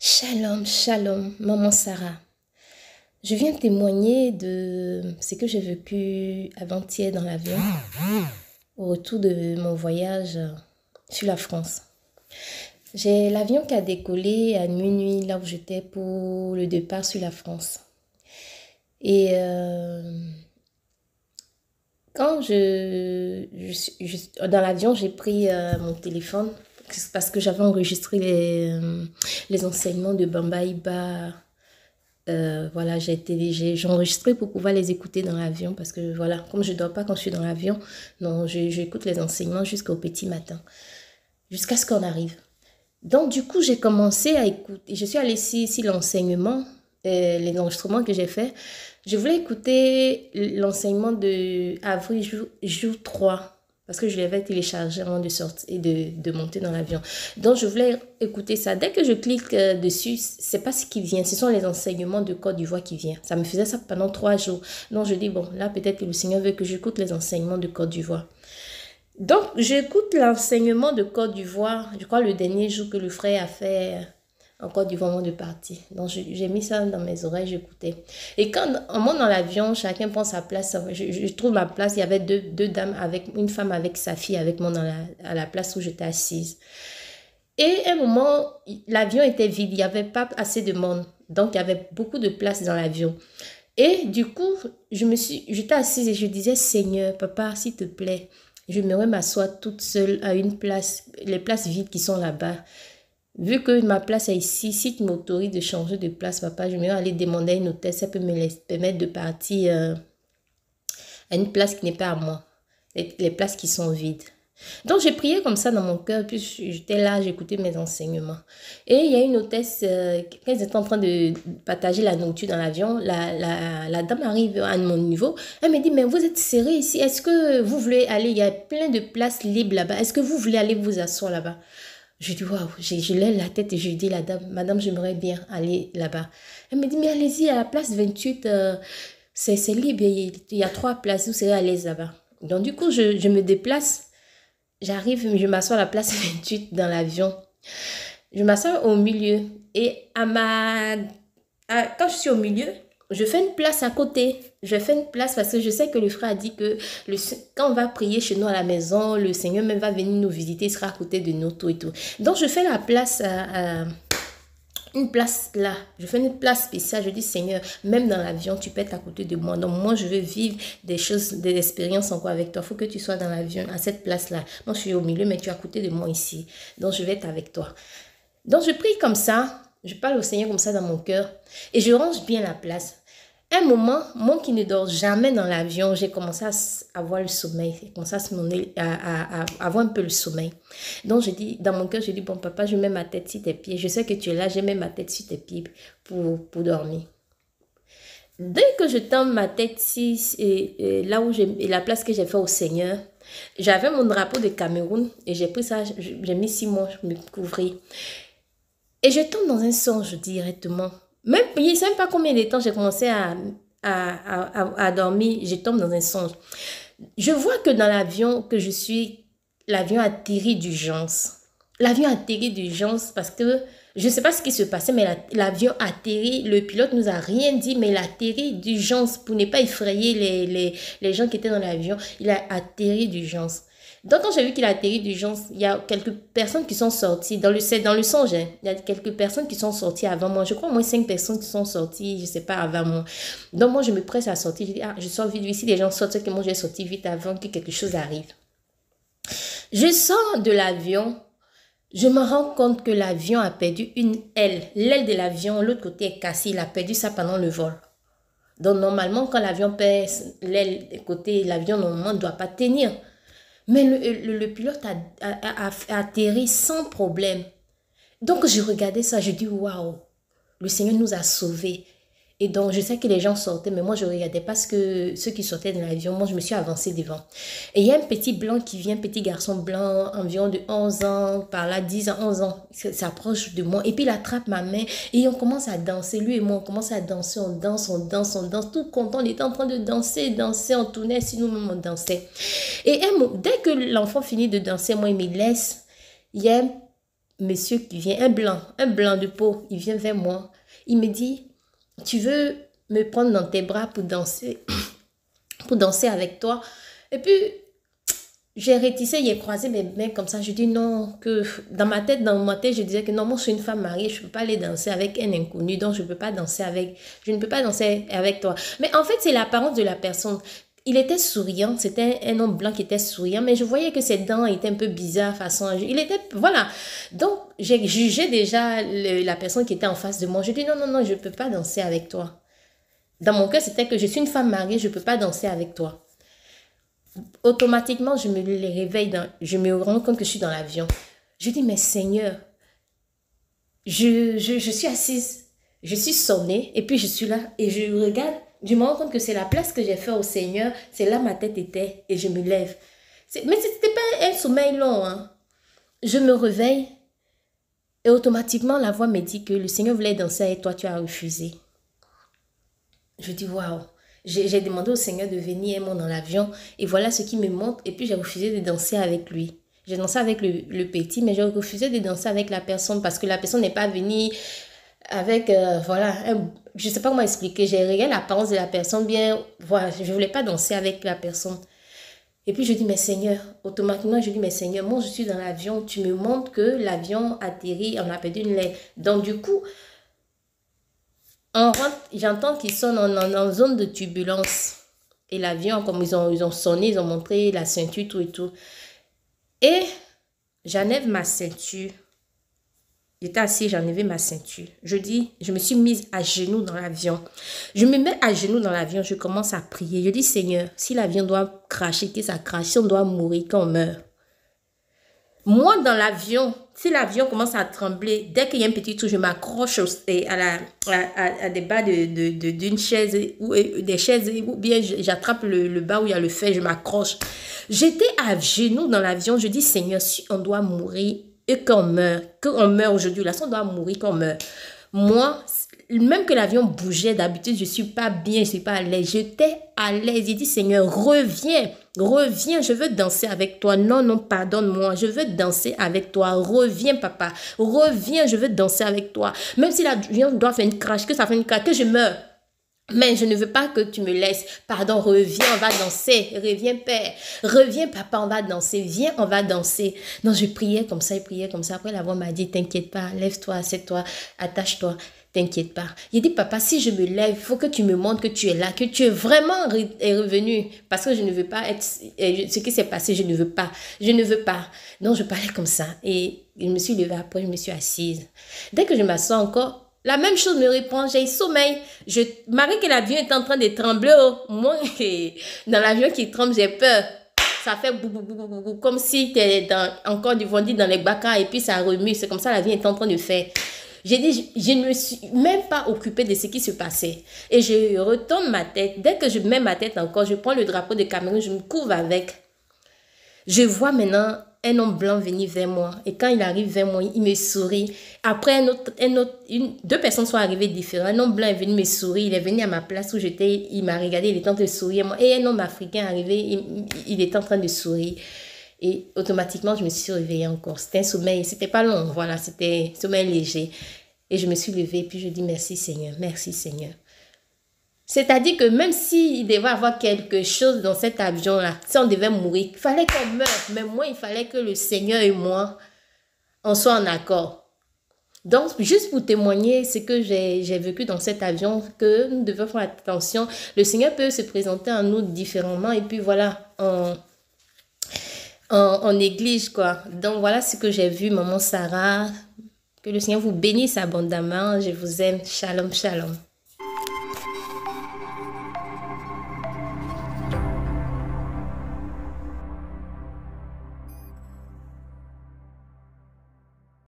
Shalom, shalom, maman Sarah. Je viens témoigner de ce que j'ai vécu avant-hier dans l'avion, au retour de mon voyage sur la France. J'ai l'avion qui a décollé à minuit, là où j'étais pour le départ sur la France. Et quand dans l'avion, j'ai pris mon téléphone parce que j'avais enregistré les enseignements de Bamba Iba. Voilà, j'ai enregistré pour pouvoir les écouter dans l'avion parce que voilà, comme je ne dors pas quand je suis dans l'avion, non, j'écoute les enseignements jusqu'au petit matin, jusqu'à ce qu'on arrive. Donc du coup, j'ai commencé à écouter, je suis allée ici l'enseignement, les enregistrements que j'ai fait. Je voulais écouter l'enseignement de avril jour 3 parce que je l'avais téléchargé avant de sortir et de monter dans l'avion. Donc, je voulais écouter ça. Dès que je clique dessus, c'est pas ce qui vient. Ce sont les enseignements de Côte d'Ivoire qui viennent. Ça me faisait ça pendant 3 jours. Donc, je dis, bon, là, peut-être que le Seigneur veut que j'écoute les enseignements de Côte d'Ivoire. Donc, j'écoute l'enseignement de Côte d'Ivoire. Je crois le dernier jour que le frère a fait en Côte d'Ivoire avant de partir. Donc, j'ai mis ça dans mes oreilles, j'écoutais. Et quand on monte dans l'avion, chacun prend sa place. Je trouve ma place. Il y avait deux dames, une femme avec sa fille, avec moi à la place où j'étais assise. Et à un moment, l'avion était vide. Il n'y avait pas assez de monde. Donc, il y avait beaucoup de place dans l'avion. Et du coup, j'étais assise et je disais, Seigneur, papa, s'il te plaît, j'aimerais m'asseoir toute seule à une place, les places vides qui sont là-bas. Vu que ma place est ici, si tu m'autorises de changer de place, papa, je vais aller demander à une hôtesse, ça peut me permettre de partir à une place qui n'est pas à moi, les places qui sont vides. Donc, j'ai prié comme ça dans mon cœur, puis j'étais là, j'écoutais mes enseignements. Et il y a une hôtesse, quand ils étaient en train de partager la nourriture dans l'avion, la dame arrive à mon niveau, elle me dit, mais vous êtes serré ici, est-ce que vous voulez aller, il y a plein de places libres là-bas, est-ce que vous voulez aller vous asseoir là-bas? Je dis, waouh, je lève la tête et je dis à la dame, madame, j'aimerais bien aller là-bas. Elle me dit, mais allez-y, à la place 28, c'est libre, il y a 3 places, vous serez à l'aise là-bas. Donc, du coup, je me déplace, j'arrive, je m'assois à la place 28 dans l'avion. Je m'assois au milieu et quand je suis au milieu, je fais une place à côté. Je fais une place parce que je sais que le frère a dit que quand on va prier chez nous à la maison, le Seigneur même va venir nous visiter, il sera à côté de nous, tout et tout. Donc, je fais la place une place là. Je fais une place spéciale. Je dis, Seigneur, même dans l'avion, tu peux être à côté de moi. Donc, moi, je veux vivre des choses, des expériences encore avec toi. Il faut que tu sois dans l'avion, à cette place-là. Moi, je suis au milieu, mais tu es à côté de moi ici. Donc, je vais être avec toi. Donc, je prie comme ça. Je parle au Seigneur comme ça dans mon cœur. Et je range bien la place. Un moment, moi qui ne dors jamais dans l'avion, j'ai commencé à avoir le sommeil. J'ai commencé à avoir un peu le sommeil. Donc, je dis, dans mon cœur, je dis, bon, papa, je mets ma tête sur tes pieds. Je sais que tu es là, je mets ma tête sur tes pieds pour dormir. Dès que je tends ma tête là où la place que j'ai fait au Seigneur, j'avais mon drapeau de Cameroun et j'ai pris ça, j'ai mis 6 mois, je me couvrais. Et je tombe dans un songe directement. Même, je ne sais même pas combien de temps j'ai commencé à dormir, je tombe dans un songe. Je vois que dans l'avion que je suis, l'avion atterrit d'urgence. L'avion atterrit d'urgence parce que je ne sais pas ce qui se passait, mais l'avion atterrit. Le pilote nous a rien dit, mais il a atterri d'urgence pour ne pas effrayer les gens qui étaient dans l'avion. Il a atterri d'urgence. Donc, quand j'ai vu qu'il a atterri d'urgence, il y a quelques personnes qui sont sorties. Dans le songe, hein, il y a quelques personnes qui sont sorties avant moi. Je crois au moins 5 personnes qui sont sorties, je ne sais pas, avant moi. Donc, moi, je me presse à sortir. Je dis, je sors vite. Si les gens sortent, c'est que moi, j'ai sorti vite avant que quelque chose arrive. Je sors de l'avion. Je me rends compte que l'avion a perdu une aile. L'aile de l'avion, l'autre côté est cassé. Il a perdu ça pendant le vol. Donc, normalement, quand l'avion perd l'aile de côté, l'avion, normalement, ne doit pas tenir. Mais le pilote a atterri sans problème. Donc, je regardais ça, je dis, waouh, le Seigneur nous a sauvés. Et donc, je sais que les gens sortaient, mais moi, je ne regardais pas ceux qui sortaient de l'avion. Moi, je me suis avancée devant. Et il y a un petit blanc qui vient, petit garçon blanc, environ de 11 ans, par là, 10 ans, 11 ans, s'approche de moi. Et puis, il attrape ma main et on commence à danser. Lui et moi, on commence à danser, on danse, tout content. On était en train de danser, on tournait, si nous-mêmes, on dansait. Et dès que l'enfant finit de danser, moi, il me laisse. Il y a monsieur qui vient, un blanc de peau, il vient vers moi. Il me dit, tu veux me prendre dans tes bras pour danser avec toi? Et puis, j'ai réticé, j'ai croisé mes mains comme ça. Je dis non, que dans ma tête, je disais que non, moi, je suis une femme mariée, je ne peux pas aller danser avec un inconnu, donc je ne peux pas danser je ne peux pas danser avec toi. Mais en fait, c'est l'apparence de la personne. Il était souriant, c'était un homme blanc qui était souriant, mais je voyais que ses dents étaient un peu bizarres, il était, voilà. Donc, j'ai jugé déjà la personne qui était en face de moi. Je dis non, non, non, je ne peux pas danser avec toi. Dans mon cœur, c'était que je suis une femme mariée, je ne peux pas danser avec toi. Automatiquement, je me réveille, je me rends compte que je suis dans l'avion. Je dis, mais Seigneur, je suis assise, je suis sonnée, et puis je suis là, et je regarde, je me rends compte que c'est la place que j'ai fait au Seigneur, c'est là ma tête était, et je me lève. Mais ce n'était pas un sommeil long, hein. Je me réveille, et automatiquement, la voix me dit que le Seigneur voulait danser avec toi, tu as refusé. Je dis, waouh. J'ai demandé au Seigneur de venir moi dans l'avion et voilà ce qui me montre. Et puis j'ai refusé de danser avec lui. J'ai dansé avec le petit, mais j'ai refusé de danser avec la personne parce que la personne n'est pas venue avec, voilà, je ne sais pas comment expliquer. J'ai regardé l'apparence de la personne bien, voilà, je ne voulais pas danser avec la personne. Et puis je dis, mais Seigneur, automatiquement je dis, mais Seigneur, moi je suis dans l'avion, tu me montres que l'avion atterrit, on a perdu une lettre. Donc du coup, on rentre, j'entends qu'ils sont en zone de turbulence. Et l'avion, comme ils ont sonné, ils ont montré la ceinture, tout et tout. Et j'enlève ma ceinture. J'étais assise, j'enlevais ma ceinture. Je me suis mise à genoux dans l'avion. Je me mets à genoux dans l'avion, je commence à prier. Je dis, Seigneur, si l'avion doit cracher, que ça crache, si on doit mourir, qu'on meurt. Moi, dans l'avion, si l'avion commence à trembler, dès qu'il y a un petit trou, je m'accroche à des bas d'une chaise, ou des chaises, ou bien j'attrape le bas où il y a le fer, je m'accroche. J'étais à genoux dans l'avion, je dis, Seigneur, si on doit mourir et qu'on meurt aujourd'hui, là, si on doit mourir, qu'on meurt. Moi, même que l'avion bougeait, d'habitude, je ne suis pas bien, je ne suis pas à l'aise. J'étais à l'aise. J'ai dit, Seigneur, reviens, je veux danser avec toi. Non, non, pardonne-moi, je veux danser avec toi. Reviens, papa, reviens, je veux danser avec toi. Même si l'avion doit faire une crash, que ça fait une crash, que je meurs. Mais je ne veux pas que tu me laisses. Pardon, reviens, on va danser. Reviens, Père. Reviens, papa, on va danser. Viens, on va danser. Non, je priais comme ça, je priais comme ça. Après, la voix m'a dit, t'inquiète pas, lève-toi, assieds-toi, attache-toi. T'inquiète pas. Il dit, papa, si je me lève, il faut que tu me montres que tu es là, que tu es vraiment revenu. Parce que je ne veux pas être... Ce qui s'est passé, je ne veux pas. Je ne veux pas. Donc, je parlais comme ça. Et je me suis levée après, je me suis assise. Dès que je m'assois encore, la même chose me répond, j'ai sommeil. Je malgré que l'avion est en train de trembler, oh, moi, dans l'avion qui tremble, j'ai peur. Ça fait bou, bou, bou, bou, bou, comme si tu es encore du vendu dans les bacas et puis ça remue. C'est comme ça l'avion est en train de faire. J'ai dit, je ne me suis même pas occupée de ce qui se passait. Et je retourne ma tête. Dès que je mets ma tête encore, je prends le drapeau de Cameroun, je me couvre avec. Je vois maintenant un homme blanc venir vers moi. Et quand il arrive vers moi, il me sourit. Après, deux personnes sont arrivées différentes. Un homme blanc est venu me sourire. Il est venu à ma place où j'étais. Il m'a regardé, il était en train de sourire. Et un homme africain est arrivé, il était en train de sourire. Et automatiquement, je me suis réveillée encore. C'était un sommeil, c'était pas long, voilà, c'était un sommeil léger. Et je me suis levée, puis je dis merci Seigneur, merci Seigneur. C'est-à-dire que même s'il devait y avoir quelque chose dans cet avion-là, si on devait mourir, il fallait qu'on meure. Mais moi, il fallait que le Seigneur et moi, on soit en accord. Donc, juste pour témoigner ce que j'ai vécu dans cet avion, que nous devons faire attention. Le Seigneur peut se présenter à nous différemment. Et puis voilà, on néglige quoi. Donc voilà ce que j'ai vu, maman Sarah. Que le Seigneur vous bénisse abondamment. Je vous aime. Shalom, shalom.